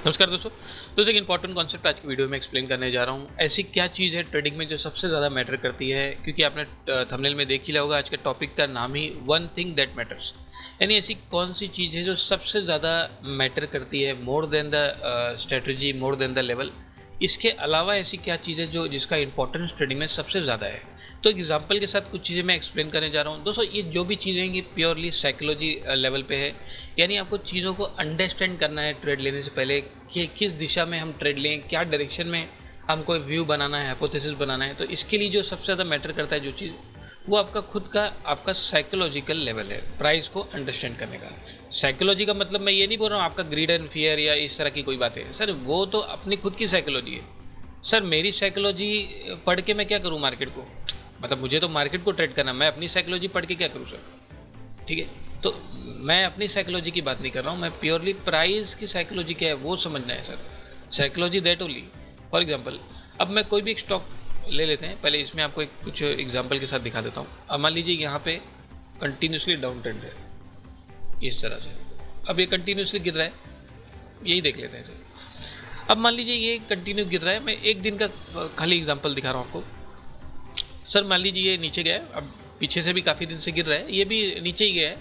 नमस्कार दोस्तों एक इंपॉर्टेंट कॉन्सेप्ट आज की वीडियो में एक्सप्लेन करने जा रहा हूँ। ऐसी क्या चीज़ है ट्रेडिंग में जो सबसे ज़्यादा मैटर करती है, क्योंकि आपने थंबनेल में देख ही लिया होगा, आज के टॉपिक का नाम ही वन थिंग दैट मैटर्स। यानी ऐसी कौन सी चीज़ है जो सबसे ज़्यादा मैटर करती है, more than the strategy, more than the level. इसके अलावा ऐसी क्या चीज़ है जो जिसका इंपॉर्टेंस ट्रेडिंग में सबसे ज़्यादा है। तो एग्जांपल के साथ कुछ चीज़ें मैं एक्सप्लेन करने जा रहा हूँ। दोस्तों ये जो भी चीज़ें हैं ये प्योरली साइकोलॉजी लेवल पे है। यानी आपको चीज़ों को अंडरस्टैंड करना है ट्रेड लेने से पहले कि किस दिशा में हम ट्रेड लें, क्या डायरेक्शन में हमको व्यू बनाना है, हाइपोथेसिस बनाना है। तो इसके लिए जो सबसे ज़्यादा मैटर करता है जो चीज़, वो आपका खुद का आपका साइकोलॉजिकल लेवल है, प्राइस को अंडरस्टैंड करने का। साइकोलॉजी का मतलब मैं ये नहीं बोल रहा हूँ आपका ग्रीड एंड फियर या इस तरह की कोई बात है सर, वो तो अपनी खुद की साइकोलॉजी है। सर मेरी साइकोलॉजी पढ़ के मैं क्या करूँ मार्केट को, मतलब मुझे तो मार्केट को ट्रेड करना, मैं अपनी साइकोलॉजी पढ़ के क्या करूँ सर। ठीक है, तो मैं अपनी साइकोलॉजी की बात नहीं कर रहा हूँ, मैं प्योरली प्राइस की साइकोलॉजी क्या है वो समझना है sir. Psychology that only. For example अब मैं कोई भी एक स्टॉक ले लेते हैं, पहले इसमें आपको एक कुछ एग्जांपल के साथ दिखा देता हूँ। अब मान लीजिए यहाँ पे कंटिन्यूसली डाउन ट्रेंड है इस तरह से, अब ये कंटिन्यूसली गिर रहा है, यही देख लेते हैं सर। अब मान लीजिए ये कंटिन्यू गिर रहा है, मैं एक दिन का खाली एग्जाम्पल दिखा रहा हूँ आपको। सर मान लीजिए ये नीचे गया है, अब पीछे से भी काफ़ी दिन से गिर रहा है, ये भी नीचे ही गया है,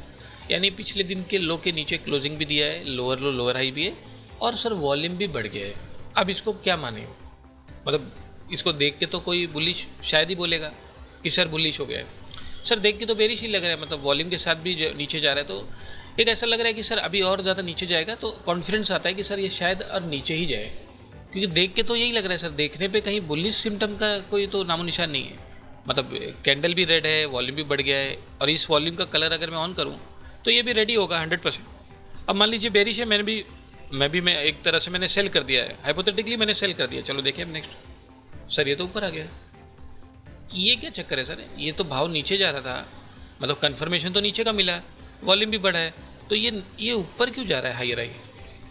यानी पिछले दिन के लो के नीचे क्लोजिंग भी दिया है, लोअर लो लोअर हाई भी है, और सर वॉल्यूम भी बढ़ गया है। अब इसको क्या माने, मतलब इसको देख के तो कोई बुलिश शायद ही बोलेगा कि सर बुलिश हो गया है। सर देख के तो बेरिश ही लग रहा है, मतलब वॉल्यूम के साथ भी नीचे जा रहा है, तो एक ऐसा लग रहा है कि सर अभी और ज़्यादा नीचे जाएगा, तो कॉन्फिडेंस आता है कि सर ये शायद और नीचे ही जाए, क्योंकि देख के तो यही लग रहा है सर, देखने पे कहीं बुलिश सिम्टम का कोई तो नामो निशान नहीं है। मतलब कैंडल भी रेड है, वॉल्यूम भी बढ़ गया है, और इस वॉल्यूम का कलर अगर मैं ऑन करूँ तो ये भी रेडी होगा 100%। अब मान लीजिए बेरिश है, मैं एक तरह से मैंने सेल कर दिया है, हाइपोथेटिकली मैंने सेल कर दिया। चलो देखिए अब नेक्स्ट, सर ये तो ऊपर आ गया, ये क्या चक्कर है सर, ये तो भाव नीचे जा रहा था, मतलब कंफर्मेशन तो नीचे का मिला, वॉल्यूम भी बढ़ा है, तो ये ऊपर क्यों जा रहा है हायर हाई।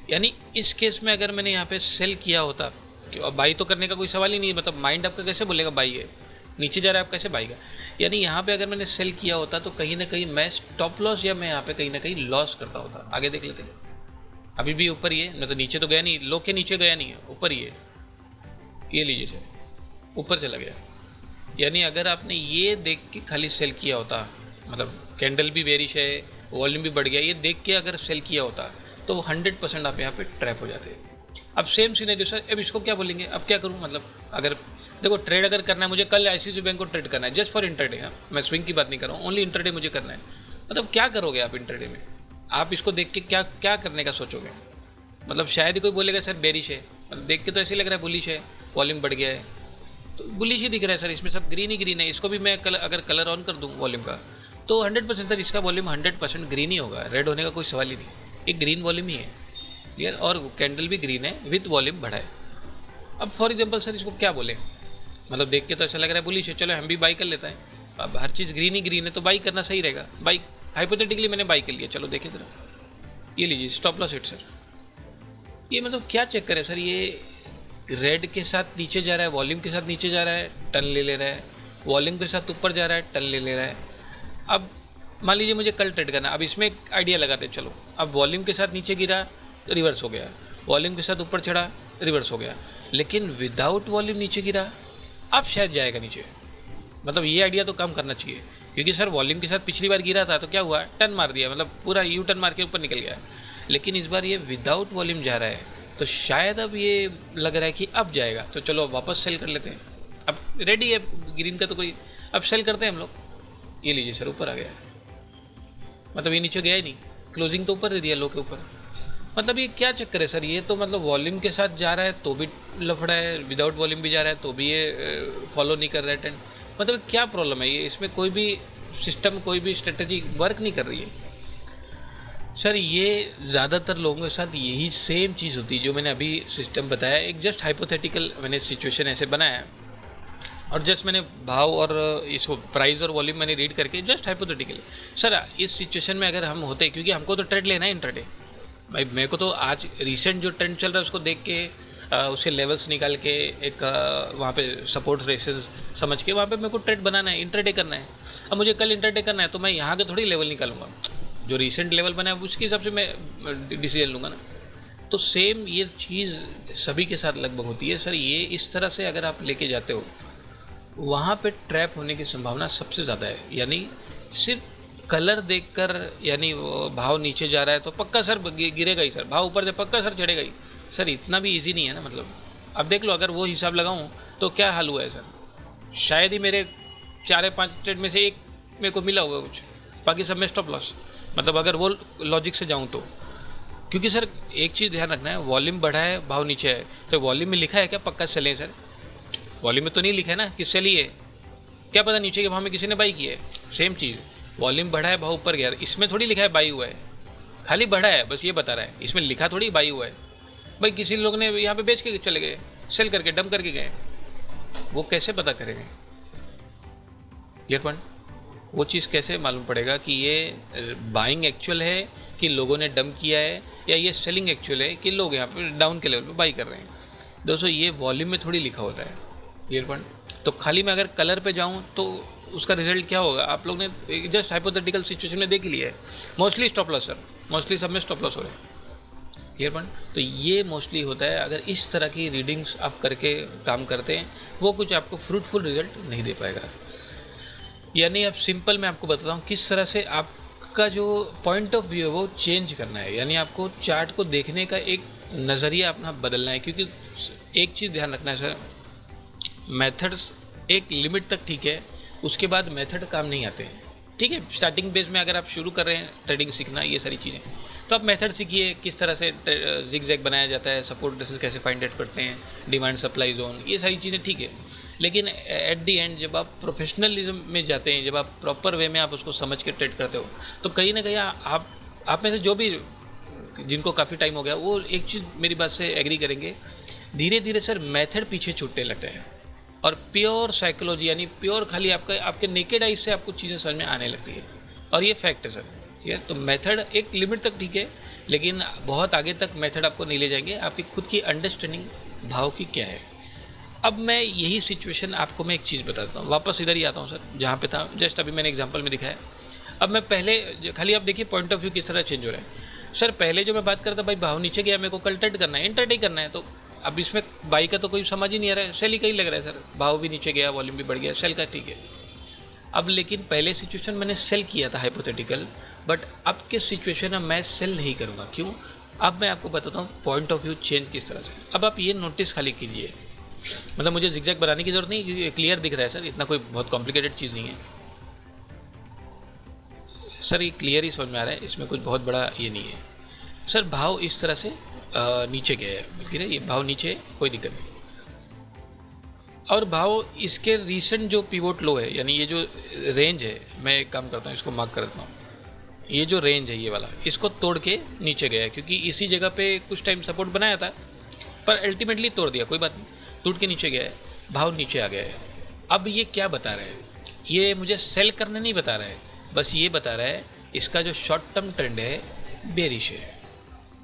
यानी इस केस में अगर मैंने यहाँ पे सेल किया होता, बाई तो करने का कोई सवाल ही नहीं है, मतलब माइंड आपका कैसे बोलेगा बाई है, नीचे जा रहा है आप कैसे बाई का। यानी यहाँ पे अगर मैंने सेल किया होता तो कहीं ना कहीं मैं स्टॉप लॉस या मैं यहाँ पे कहीं ना कहीं लॉस करता होता। आगे देख लेते हैं, अभी भी ऊपर ही है, मतलब नीचे तो गया नहीं, लो के नीचे गया नहीं है, ऊपर ही है, ये लीजिए सर ऊपर चला गया। यानी अगर आपने ये देख के खाली सेल किया होता, मतलब कैंडल भी बेरिश है, वॉल्यूम भी बढ़ गया, ये देख के अगर सेल किया होता तो 100% आप यहाँ पे ट्रैप हो जाते। अब सेम सिनेरियो सर, अब इसको क्या बोलेंगे, अब क्या करूँ, मतलब अगर देखो ट्रेड अगर करना है मुझे, कल आईसीआईसीआई बैंक को ट्रेड करना है जस्ट फॉर इंटरडे, हाँ मैं स्विंग की बात नहीं कर रहा हूँ, ओनली इंटरडे मुझे करना है। मतलब क्या करोगे आप इंटरडे में, आप इसको देख के क्या क्या करने का सोचोगे। मतलब शायद ही कोई बोलेगा सर बेरिश है, मतलब देख के तो ऐसे लग रहा है बुलिश है, वॉल्यूम बढ़ गया है, तो बुलिश ही दिख रहा है सर, इसमें सब ग्रीन ही ग्रीन है। इसको भी मैं अगर कलर ऑन कर दूँ वॉल्यूम का, तो 100% सर इसका वॉल्यूम 100% ग्रीन ही होगा, रेड होने का कोई सवाल ही नहीं, एक ग्रीन वॉल्यूम ही है, क्लियर, और कैंडल भी ग्रीन है विथ वॉल्यूम बढ़ा है। अब फॉर एग्जांपल सर इसको क्या बोले, मतलब देख के तो ऐसा लग रहा है बुलिश है, चलो हम भी बाई कर लेते हैं। अब हर चीज़ ग्रीन ही ग्रीन है तो बाई करना सही रहेगा, बाई हाइपोथेटिकली मैंने बाई कर लिया। चलो देखिए जरा, ये लीजिए स्टॉप लॉस हिट सर, ये मतलब क्या चक्कर है सर, ये रेड के साथ नीचे जा रहा है, वॉल्यूम के साथ नीचे जा रहा है, टन ले ले रहा है, वॉल्यूम के साथ ऊपर जा रहा है, टन ले ले रहा है। अब मान लीजिए मुझे कल ट्रेड करना, अब इसमें एक आइडिया लगाते चलो, अब वॉल्यूम के साथ नीचे गिरा तो रिवर्स हो गया, वॉल्यूम के साथ ऊपर चढ़ा रिवर्स हो गया, लेकिन विदाउट वॉल्यूम नीचे गिरा अब शायद जाएगा नीचे। मतलब ये आइडिया तो काम करना चाहिए, क्योंकि सर वॉल्यूम के साथ पिछली बार गिरा था तो क्या हुआ, टर्न मार दिया, मतलब पूरा यू टर्न मार के ऊपर निकल गया, लेकिन इस बार ये विदाउट वॉल्यूम जा रहा है, तो शायद अब ये लग रहा है कि अब जाएगा, तो चलो अब वापस सेल कर लेते हैं। अब रेडी है ग्रीन का तो कोई, अब सेल करते हैं हम लोग। ये लीजिए सर ऊपर आ गया, मतलब ये नीचे गया ही नहीं, क्लोजिंग तो ऊपर दे दिया लो के ऊपर। मतलब ये क्या चक्कर है सर, ये तो मतलब वॉल्यूम के साथ जा रहा है तो भी लफड़ा है, विदाउट वॉल्यूम भी जा रहा है तो भी ये फॉलो नहीं कर रहा है ट्रेंड। मतलब क्या प्रॉब्लम है, ये इसमें कोई भी सिस्टम कोई भी स्ट्रेटजी वर्क नहीं कर रही है सर। ये ज़्यादातर लोगों के साथ यही सेम चीज़ होती है जो मैंने अभी सिस्टम बताया, एक जस्ट हाइपोथेटिकल मैंने सिचुएशन ऐसे बनाया है, और जस्ट मैंने भाव और इसको प्राइस और वॉल्यूम मैंने रीड करके जस्ट हाइपोथेटिकल। सर इस सिचुएशन में अगर हम होते, क्योंकि हमको तो ट्रेड लेना है इंट्राडे, भाई मेरे को तो आज रिसेंट जो ट्रेंड चल रहा है उसको देख के उसके लेवल्स निकाल के एक वहाँ पे सपोर्ट रेसेस समझ के वहाँ पे मेरे को ट्रेड बनाना है, इंट्राडे करना है। अब मुझे कल इंट्राडे करना है तो मैं यहाँ के थोड़ी लेवल निकालूंगा, जो रिसेंट लेवल बना है उसके हिसाब से मैं डिसीजन लूँगा ना। तो सेम ये चीज़ सभी के साथ लगभग होती है सर। ये इस तरह से अगर आप लेके जाते हो, वहाँ पे ट्रैप होने की संभावना सबसे ज़्यादा है। यानी सिर्फ कलर देखकर, यानी वो भाव नीचे जा रहा है तो पक्का सर गिरेगा ही सर, भाव ऊपर से पक्का सर चढ़ेगा ही सर। इतना भी इजी नहीं है ना। मतलब अब देख लो, अगर वो हिसाब लगाऊं तो क्या हाल हुआ है सर, शायद ही मेरे 4 या 5 ट्रेड में से एक मेरे को मिला हुआ कुछ, बाकी सब में स्टॉप लॉस। मतलब अगर वो लॉजिक से जाऊं तो, क्योंकि सर एक चीज़ ध्यान रखना है, वॉल्यूम बढ़ा है भाव नीचे है, तो वॉल्यूम में लिखा है क्या पक्का सेल है सर? वॉल्यूम में तो नहीं लिखा है ना कि सेल ही है, क्या पता नीचे के भाव में किसी ने बाई की है। सेम चीज़, वॉल्यूम बढ़ा है भाव ऊपर गया, इसमें थोड़ी लिखा है बाई हुआ है, खाली बढ़ा है बस ये बता रहा है, इसमें लिखा थोड़ी बाई हुआ है। भाई किसी लोग ने यहाँ पे बेच के चले गए, सेल करके डंप करके गए, वो कैसे पता करेंगे? Clear point? वो चीज़ कैसे मालूम पड़ेगा कि ये बाइंग एक्चुअल है कि लोगों ने डंप किया है, या ये सेलिंग एक्चुअल है कि लोग यहाँ पे डाउन के लेवल पे बाई कर रहे हैं? दोस्तों ये वॉल्यूम में थोड़ी लिखा होता है। Clear point? तो खाली मैं अगर कलर पे जाऊँ तो उसका रिजल्ट क्या होगा, आप लोग ने जस्ट हाइपोथेटिकल सिचुएशन में देख लिया है। Mostly stop loss sir, mostly सब में स्टॉप लॉस हो रहे हैं। Clear point? तो ये मोस्टली होता है, अगर इस तरह की रीडिंग्स आप करके काम करते हैं, वो कुछ आपको फ्रूटफुल रिजल्ट नहीं दे पाएगा। यानी अब सिंपल मैं आपको बताता हूँ किस तरह से आपका जो पॉइंट ऑफ व्यू है वो चेंज करना है। यानी आपको चार्ट को देखने का एक नज़रिया अपना बदलना है। क्योंकि एक चीज़ ध्यान रखना है सर, मेथड्स एक लिमिट तक ठीक है, उसके बाद मेथड काम नहीं आते हैं। ठीक है, स्टार्टिंग बेस में अगर आप शुरू कर रहे हैं ट्रेडिंग सीखना, ये सारी चीज़ें, तो आप मेथड सीखिए, किस तरह से जिग जैग बनाया जाता है, सपोर्ट रेजिस्टेंस कैसे फाइंड आउट करते हैं, डिमांड सप्लाई जोन, ये सारी चीज़ें ठीक है। लेकिन एट दी एंड जब आप प्रोफेशनलिज्म में जाते हैं, जब आप प्रॉपर वे में आप उसको समझ के ट्रेड करते हो, तो कहीं ना कहीं आप में से जो भी जिनको काफ़ी टाइम हो गया, वो एक चीज़ मेरी बात से एग्री करेंगे, धीरे धीरे सर मेथड पीछे छूटने लगते हैं और प्योर साइकोलॉजी, यानी प्योर खाली आपके नेकेड आइज से आपको चीज़ें समझ में आने लगती है। और ये फैक्ट है सर। ठीक है, तो मेथड एक लिमिट तक ठीक है, लेकिन बहुत आगे तक मेथड आपको नहीं ले जाएंगे। आपकी खुद की अंडरस्टैंडिंग भाव की क्या है। अब मैं यही सिचुएशन आपको मैं एक चीज़ बताता हूँ, वापस इधर ही आता हूँ सर जहाँ पे था, जस्ट अभी मैंने एग्जांपल में दिखाया। अब मैं पहले खाली आप देखिए पॉइंट ऑफ व्यू किस तरह चेंज हो रहा है। सर पहले जो मैं बात करता भाई, भाव नीचे गया, मेरे को कल ट्रेड करना है, इंट्राडे करना है, तो अब इसमें बाई का तो कोई समझ ही नहीं आ रहा है, सेल ही कहीं लग रहा है सर। भाव भी नीचे गया, वॉल्यूम भी बढ़ गया, सेल का ठीक है। अब लेकिन पहले सिचुएशन मैंने सेल किया था हाइपोथेटिकल, बट अब के सिचुएशन में मैं सेल नहीं करूँगा। क्यों? अब मैं आपको बताता हूँ पॉइंट ऑफ व्यू चेंज किस तरह से। अब आप ये नोटिस खाली कीजिए, मतलब मुझे जिगजैग बनाने की जरूरत नहीं, क्योंकि क्लियर दिख रहा है सर, इतना कोई बहुत कॉम्प्लिकेटेड चीज़ नहीं है सर, ये क्लियर ही समझ में आ रहा है, इसमें कुछ बहुत बड़ा ये नहीं है सर। भाव इस तरह से नीचे गया है, बल्कि ये भाव नीचे, कोई दिक्कत नहीं। और भाव इसके रीसेंट जो पिवोट लो है, यानी ये जो रेंज है, मैं एक काम करता हूँ इसको मार्क कर देता हूँ, ये जो रेंज है ये वाला, इसको तोड़ के नीचे गया है, क्योंकि इसी जगह पे कुछ टाइम सपोर्ट बनाया था, पर अल्टीमेटली तोड़ दिया, कोई बात नहीं, टूट के नीचे गया है, भाव नीचे आ गया है। अब ये क्या बता रहा है? ये मुझे सेल करने नहीं बता रहा है, बस ये बता रहा है इसका जो शॉर्ट टर्म ट्रेंड है बेरिश है।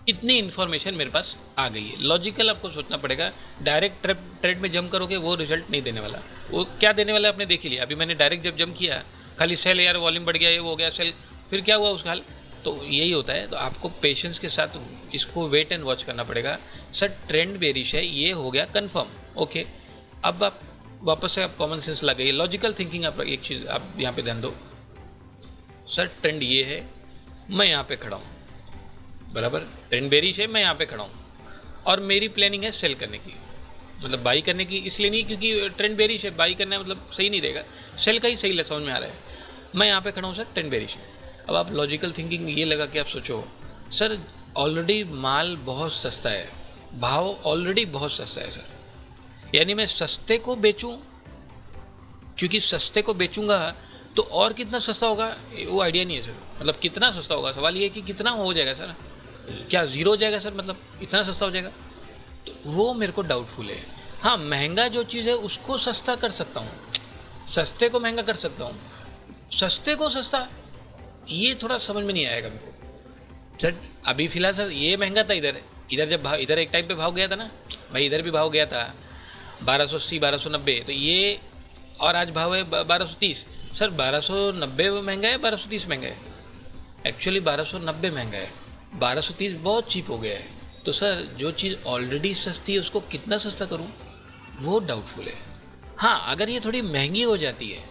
इतनी इन्फॉर्मेशन मेरे पास आ गई है। लॉजिकल आपको सोचना पड़ेगा, डायरेक्ट ट्रेड में जंप करोगे वो रिजल्ट नहीं देने वाला। वो क्या देने वाला आपने देख ही लिया। अभी मैंने डायरेक्ट जब जंप किया, खाली सेल, यार वॉल्यूम बढ़ गया, ये हो गया सेल, फिर क्या हुआ उसका हाल। तो यही होता है। तो आपको पेशेंस के साथ इसको वेट एंड वॉच करना पड़ेगा। सर ट्रेंड बेरिश है, ये हो गया कन्फर्म, ओके। अब आप वापस से आप कॉमन सेंस लगाइए, लॉजिकल थिंकिंग। आप एक चीज़ आप यहाँ पे ध्यान दो, सर ट्रेंड ये है, मैं यहाँ पे खड़ा हूँ, बराबर, ट्रेंड बेरिश है, मैं यहाँ पे खड़ा हूँ, और मेरी प्लानिंग है सेल करने की, मतलब बाई करने की इसलिए नहीं क्योंकि ट्रेंड बेरिश है, बाई करना मतलब सही नहीं रहेगा, सेल का ही सही समझ में आ रहा है। मैं यहाँ पे खड़ा हूँ सर, ट्रेंड बेरिश है। अब आप लॉजिकल थिंकिंग ये लगा कि आप सोचो, सर ऑलरेडी माल बहुत सस्ता है, भाव ऑलरेडी बहुत सस्ता है सर, यानी मैं सस्ते को बेचूं, क्योंकि सस्ते को बेचूंगा तो और कितना सस्ता होगा वो आइडिया नहीं है सर। मतलब कितना सस्ता होगा, सवाल ये है कि कितना हो जाएगा सर, क्या ज़ीरो हो जाएगा सर, मतलब इतना सस्ता हो जाएगा, तो वो मेरे को डाउटफुल है। हाँ, महंगा जो चीज़ है उसको सस्ता कर सकता हूँ, सस्ते को महंगा कर सकता हूँ, सस्ते को सस्ता ये थोड़ा समझ में नहीं आएगा मेरे को सर। अभी फिलहाल सर ये महंगा था, इधर जब भाव, इधर एक टाइम पे भाव गया था ना भाई, इधर भी भाव गया था 1280 1290, तो ये, और आज भाव है 1230। सर 1290 महंगा है, 1230 महंगा है? एक्चुअली 1290 महंगा है, 1230 बहुत चीप हो गया है। तो सर जो चीज़ ऑलरेडी सस्ती है उसको कितना सस्ता करूं, वो डाउटफुल है। हाँ, अगर ये थोड़ी महंगी हो जाती है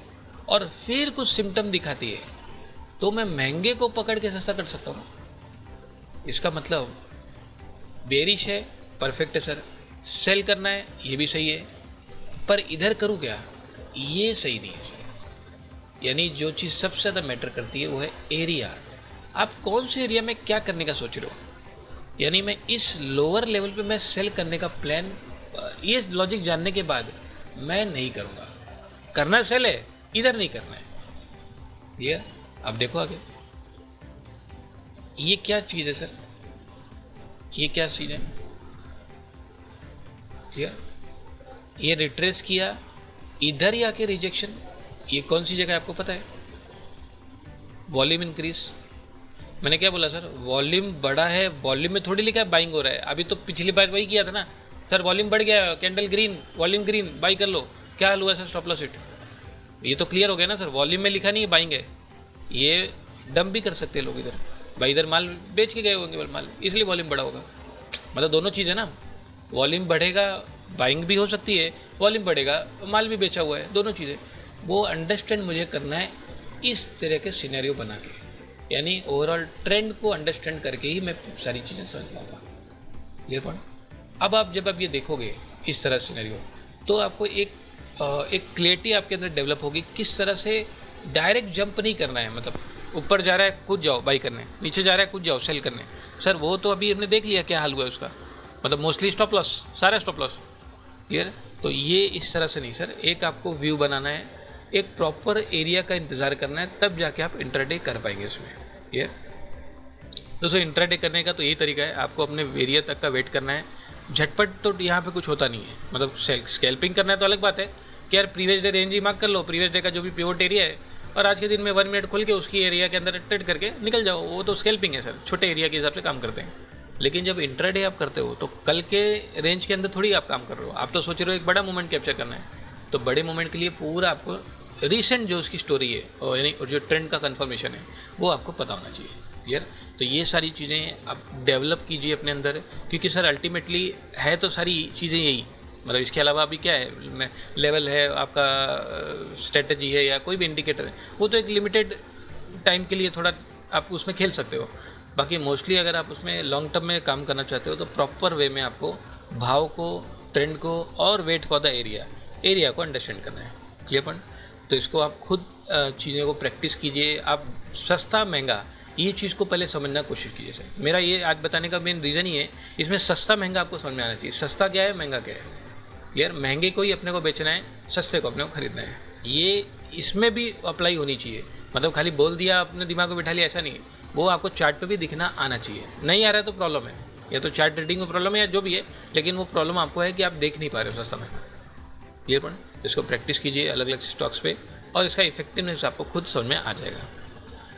और फिर कुछ सिम्टम दिखाती है तो मैं महंगे को पकड़ के सस्ता कर सकता हूँ। इसका मतलब बेरिश है, परफेक्ट है सर, सेल करना है ये भी सही है, पर इधर करूँ क्या, ये सही नहीं है सर। यानी जो चीज़ सबसे ज़्यादा मैटर करती है वो है एरिया। आप कौन से एरिया में क्या करने का सोच रहे हो। यानी मैं इस लोअर लेवल पे मैं सेल करने का प्लान, ये लॉजिक जानने के बाद मैं नहीं करूँगा। करना सेल है, इधर नहीं करना है। ये अब देखो आगे, ये क्या चीज़ है सर, ये क्या चीज़ है। क्लियर, ये रिट्रेस किया, इधर ही आके रिजेक्शन। ये कौन सी जगह है आपको पता है। वॉल्यूम इंक्रीज, मैंने क्या बोला सर, वॉल्यूम बढ़ा है, वॉल्यूम में थोड़ी लिखा है बाइंग हो रहा है। अभी तो पिछली बार वही किया था ना सर, वॉल्यूम बढ़ गया, candle green, volume green, by कर लो। क्या हाल हुआ सर, स्टॉप लॉस हिट। ये तो क्लियर हो गया ना सर, वॉल्यूम में लिखा नहीं है बाइंग है। ये डंप भी कर सकते हैं लोग इधर, भाई इधर माल बेच के गए होंगे माल, इसलिए वॉल्यूम बढ़ा होगा। मतलब दोनों चीज़ है ना, वॉल्यूम बढ़ेगा बाइंग भी हो सकती है, वॉल्यूम बढ़ेगा माल भी बेचा हुआ है, दोनों चीज़ें। वो अंडरस्टैंड मुझे करना है इस तरह के सिनेरियो बना के, यानी ओवरऑल ट्रेंड को अंडरस्टैंड करके ही मैं सारी चीज़ें समझ पाऊँगा। Clear point. अब आप जब आप ये देखोगे इस तरह सिनेरियो, तो आपको एक क्लियरिटी आपके अंदर डेवलप होगी किस तरह से डायरेक्ट जंप नहीं करना है। मतलब ऊपर जा रहा है कूद जाओ बाई करने, नीचे जा रहा है कूद जाओ सेल करने। सर वो तो अभी हमने देख लिया क्या हाल हुआ है उसका, मतलब मोस्टली स्टॉप लॉस, सारा स्टॉप लॉस। क्लियर। तो ये इस तरह से नहीं सर, एक आपको व्यू बनाना है, एक प्रॉपर एरिया का इंतज़ार करना है, तब जाके आप इंट्राडे कर पाएंगे इसमें। क्लियर। दोस्तों इंट्राडे करने का तो यही तरीका है, आपको अपने एरिया तक का वेट करना है। झटपट तो यहाँ पे कुछ होता नहीं है, मतलब स्कैल्पिंग करना है तो अलग बात है कि यार प्रीवियस डे रेंज ही मार्क कर लो, प्रीवियस डे का जो भी पिवट एरिया है, और आज के दिन में 1 मिनट खोल के उसकी एरिया के अंदर ट्रेड करके निकल जाओ, वो तो स्कैल्पिंग है सर, छोटे एरिया के हिसाब से काम करते हैं। लेकिन जब इंट्राडे आप करते हो तो कल के रेंज के अंदर थोड़ी आप काम कर रहे हो, आप तो सोच रहे हो एक बड़ा मूवमेंट कैप्चर करना है। तो बड़े मूवमेंट के लिए पूरा आपको रिसेंट जो उसकी स्टोरी है और यानी जो ट्रेंड का कंफर्मेशन है वो आपको पता होना चाहिए। क्लियर। तो ये सारी चीज़ें आप डेवलप कीजिए अपने अंदर, क्योंकि सर अल्टीमेटली है तो सारी चीज़ें यही, मतलब इसके अलावा अभी क्या है, लेवल है आपका, स्ट्रेटजी है या कोई भी इंडिकेटर है, वो तो एक लिमिटेड टाइम के लिए थोड़ा आप उसमें खेल सकते हो। बाकी मोस्टली अगर आप उसमें लॉन्ग टर्म में काम करना चाहते हो तो प्रॉपर वे में आपको भाव को, ट्रेंड को और वेट फॉर द एरिया को अंडरस्टैंड करना है। Clear point. तो इसको आप खुद चीज़ों को प्रैक्टिस कीजिए। आप सस्ता महंगा ये चीज़ को पहले समझना कोशिश कीजिए सर। मेरा ये आज बताने का मेन रीज़न ही है, इसमें सस्ता महंगा आपको समझ में आना चाहिए। सस्ता क्या है, महंगा क्या है। क्लियर। महंगे को ही अपने को बेचना है, सस्ते को अपने को खरीदना है, ये इसमें भी अप्लाई होनी चाहिए। मतलब खाली बोल दिया अपने दिमाग को बिठा लिया ऐसा नहीं, वो आपको चार्ट पे भी दिखना आना चाहिए। नहीं आ रहा है तो प्रॉब्लम है, या तो चार्ट रीडिंग में प्रॉब्लम है या जो भी है, लेकिन वो प्रॉब्लम आपको है कि आप देख नहीं पा रहे हो सस्ता महंगा। Clear point. इसको प्रैक्टिस कीजिए अलग अलग स्टॉक्स पे, और इसका इफेक्टिवनेस आपको खुद समझ में आ जाएगा।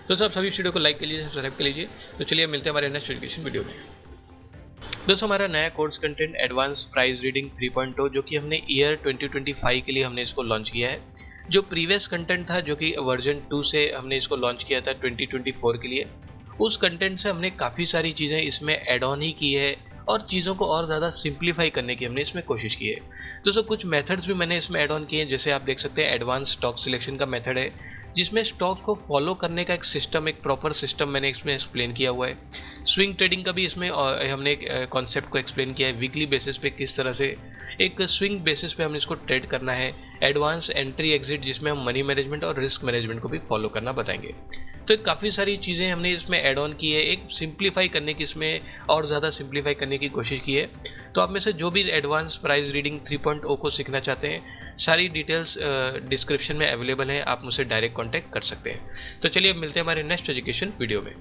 दोस्तों आप सभी वीडियो को लाइक कर लीजिए, सब्सक्राइब कर लीजिए। तो चलिए मिलते हैं हमारे नेक्स्ट एजुकेशन वीडियो में। दोस्तों हमारा नया course content advance price reading 3.0 जो कि हमने ईयर 2025 के लिए हमने इसको लॉन्च किया है। जो प्रीवियस कंटेंट था जो कि वर्जन 2 से हमने इसको लॉन्च किया था 2024 के लिए, उस कंटेंट से हमने काफ़ी सारी चीज़ें इसमें ऐड ऑन ही की है और चीज़ों को और ज़्यादा सिंप्लीफाई करने की हमने इसमें कोशिश की है। दोस्तों कुछ मेथड्स भी मैंने इसमें ऐड ऑन किए हैं, जैसे आप देख सकते हैं एडवांस स्टॉक सिलेक्शन का मेथड है, जिसमें स्टॉक को फॉलो करने का एक सिस्टम, एक प्रॉपर सिस्टम मैंने इसमें एक्सप्लेन किया हुआ है। स्विंग ट्रेडिंग का भी इसमें हमने एक कॉन्सेप्ट को एक्सप्लेन किया है, वीकली बेसिस पे किस तरह से एक स्विंग बेसिस पे हमने इसको ट्रेड करना है। एडवांस एंट्री एग्जिट जिसमें हम मनी मैनेजमेंट और रिस्क मैनेजमेंट को भी फॉलो करना बताएंगे। तो काफ़ी सारी चीज़ें हमने इसमें ऐड ऑन की है, एक सिंप्लीफाई करने की, इसमें और ज़्यादा सिंप्लीफाई करने की कोशिश की है। तो आप में से जो भी एडवांस प्राइस रीडिंग 3.0 को सीखना चाहते हैं, सारी डिटेल्स डिस्क्रिप्शन में अवेलेबल है, आप मुझसे डायरेक्ट कॉन्टैक्ट कर सकते हैं। तो चलिए अब मिलते हैं हमारे नेक्स्ट एजुकेशन वीडियो में।